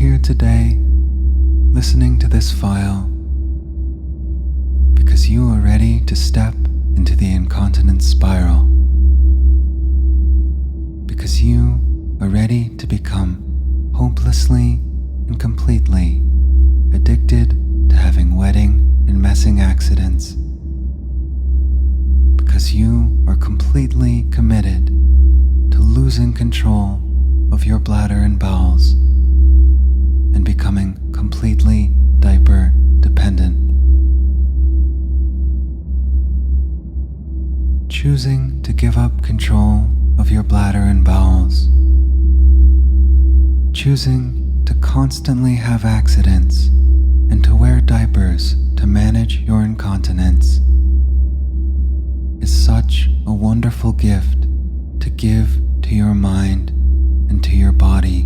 here today listening to this file because you are ready to step into the incontinence spiral. Because you are ready to become hopelessly and completely addicted to having wetting and messing accidents. Because you are completely committed to losing control of your bladder and bowels and becoming completely diaper dependent. Choosing to give up control of your bladder and bowels. Choosing to constantly have accidents and to wear diapers to manage your incontinence is such a wonderful gift to give to your mind and to your body.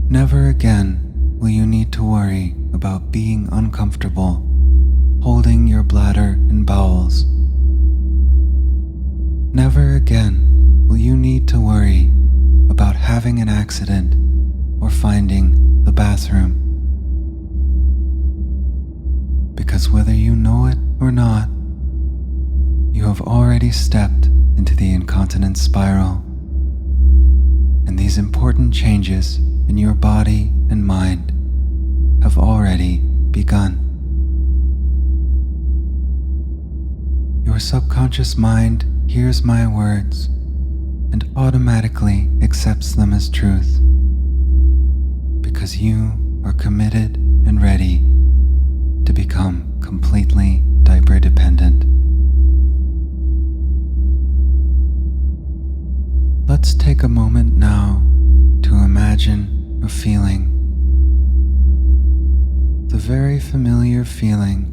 Never again will you need to worry about being uncomfortable holding your bladder and bowels. Never again will you need to worry about having an accident or finding the bathroom. Because whether you know it or not, you have already stepped into the incontinence spiral, and these important changes in your body and mind have already begun. Your subconscious mind hears my words and automatically accepts them as truth because you are committed and ready to become completely diaper dependent. Let's take a moment now to imagine a feeling. The very familiar feeling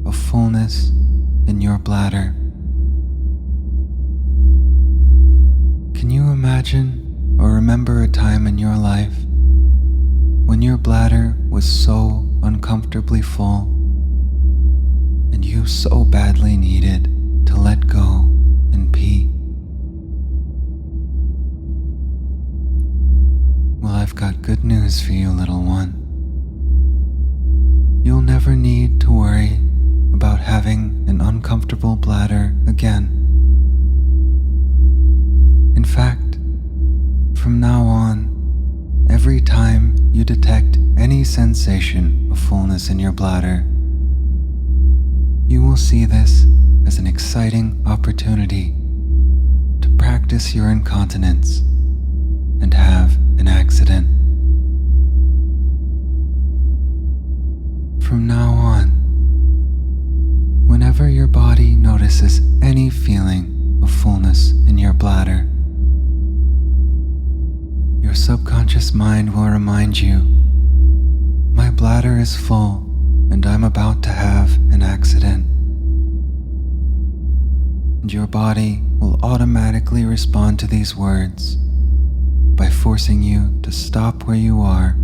of fullness in your bladder. Can you imagine or remember a time in your life when your bladder was so uncomfortably full and you so badly needed to let go and pee? Well, I've got good news for you, little one. You'll never need to worry about having an uncomfortable bladder again. In fact, from now on, every time you detect any sensation of fullness in your bladder, you will see this as an exciting opportunity to practice your incontinence and have an accident. From now on, whenever your body notices any feeling of fullness in your bladder, your subconscious mind will remind you, my bladder is full and I'm about to have an accident. And your body will automatically respond to these words by forcing you to stop where you are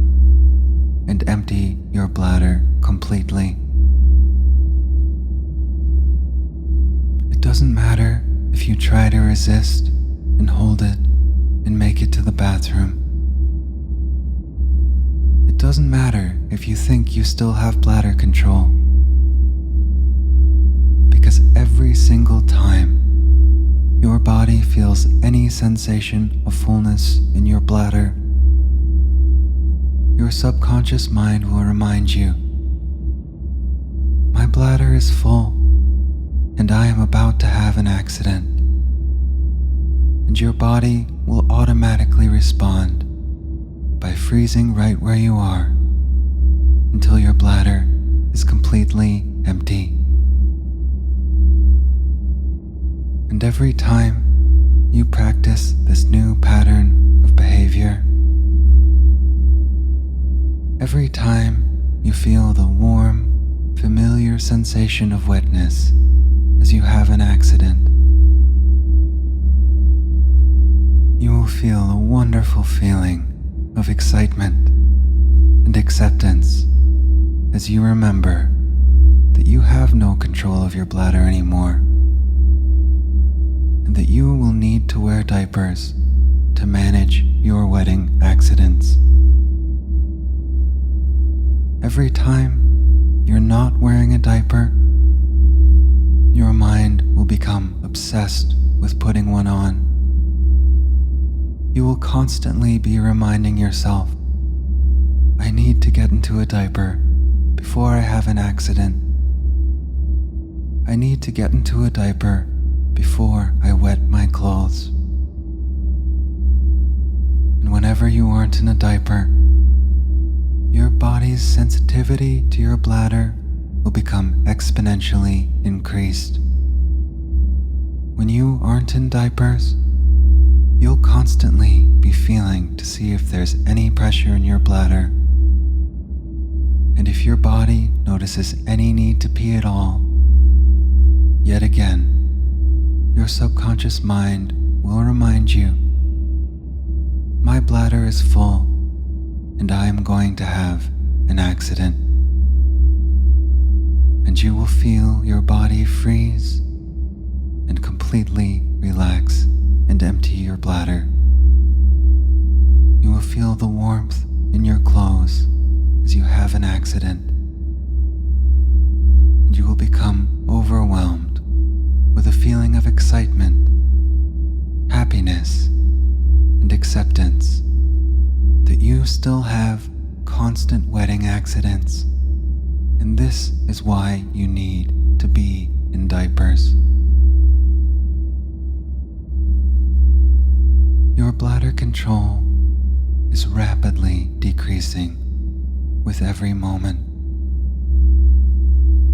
and empty your bladder completely. It doesn't matter if you try to resist and hold it and make it to the bathroom. It doesn't matter if you think you still have bladder control, because every single time your body feels any sensation of fullness in your bladder, your subconscious mind will remind you, my bladder is full and I am about to have an accident. And your body will automatically respond by freezing right where you are until your bladder is completely empty. And every time you practice this new pattern of behavior, every time you feel the warm, familiar sensation of wetness as you have an accident, you will feel a wonderful feeling of excitement and acceptance as you remember that you have no control of your bladder anymore, and that you will need to wear diapers to manage your wetting accidents. Every time you're not wearing a diaper, your mind will become obsessed with putting one on. You will constantly be reminding yourself, I need to get into a diaper before I have an accident. I need to get into a diaper before I wet my clothes. And whenever you aren't in a diaper, your body's sensitivity to your bladder will become exponentially increased. When you aren't in diapers, you'll constantly be feeling to see if there's any pressure in your bladder. And if your body notices any need to pee at all, yet again, your subconscious mind will remind you, my bladder is full and I am going to have an accident. And you will feel your body freeze and completely relax and empty your bladder. You will feel the warmth in your clothes as you have an accident, and you will become overwhelmed with a feeling of excitement, happiness, and acceptance that you still have constant wetting accidents, and this is why you need to be in diapers. Your bladder control is rapidly decreasing with every moment.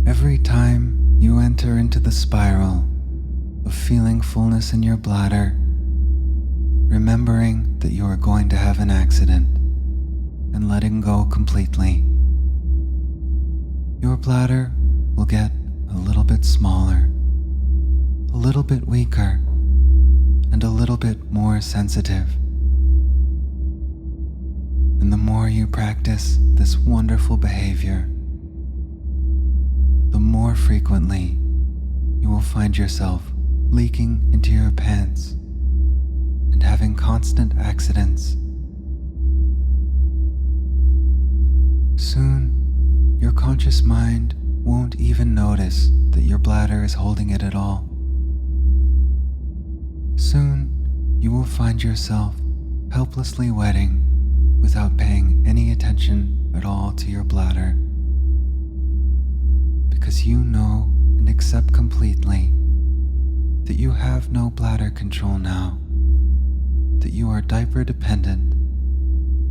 Every time you enter into the spiral of feeling fullness in your bladder, remembering that you are going to have an accident, and letting go completely, your bladder will get a little bit smaller, a little bit weaker, and a little bit more sensitive. And the more you practice this wonderful behavior, the more frequently you will find yourself leaking into your pants and having constant accidents. Soon, your conscious mind won't even notice that your bladder is holding it at all. Soon, you will find yourself helplessly wetting without paying any attention at all to your bladder, because you know and accept completely that you have no bladder control now, that you are diaper dependent,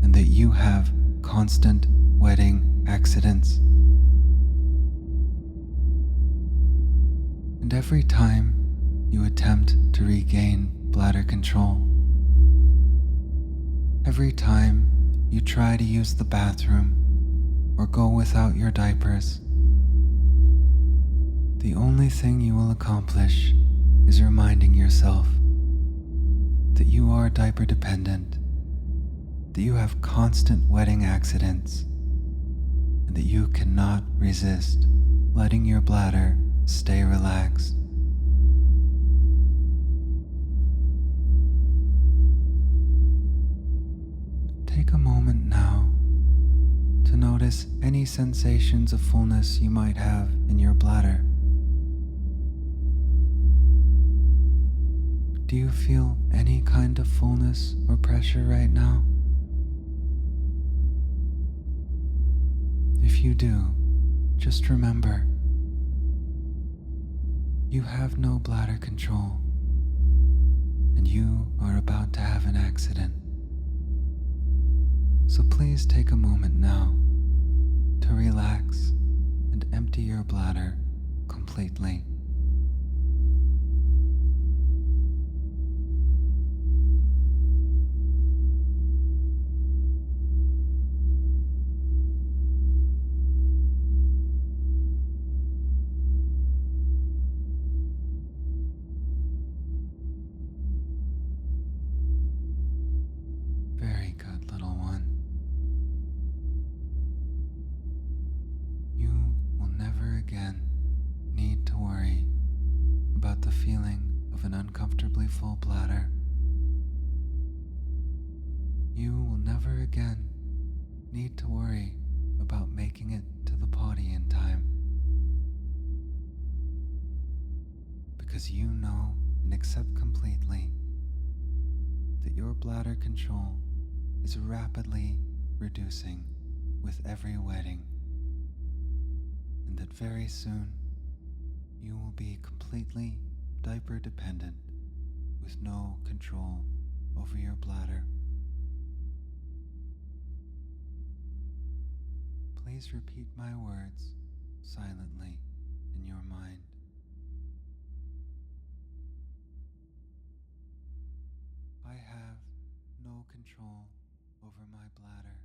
and that you have constant wetting accidents. And every time you attempt to regain bladder control, every time you try to use the bathroom or go without your diapers, the only thing you will accomplish is reminding yourself that you are diaper dependent, that you have constant wetting accidents, and that you cannot resist letting your bladder stay relaxed. Take a moment now to notice any sensations of fullness you might have in your bladder. Do you feel any kind of fullness or pressure right now? If you do, just remember, you have no bladder control, and you are about to have an accident. So please take a moment now to relax and empty your bladder completely. Very good, little one. You will never again need to worry You will never again need to worry about making it to the potty in time, because you know and accept completely that your bladder control is rapidly reducing with every wetting, and that very soon you will be completely diaper dependent with no control over your bladder. Please repeat my words silently in your mind. I have no control over my bladder.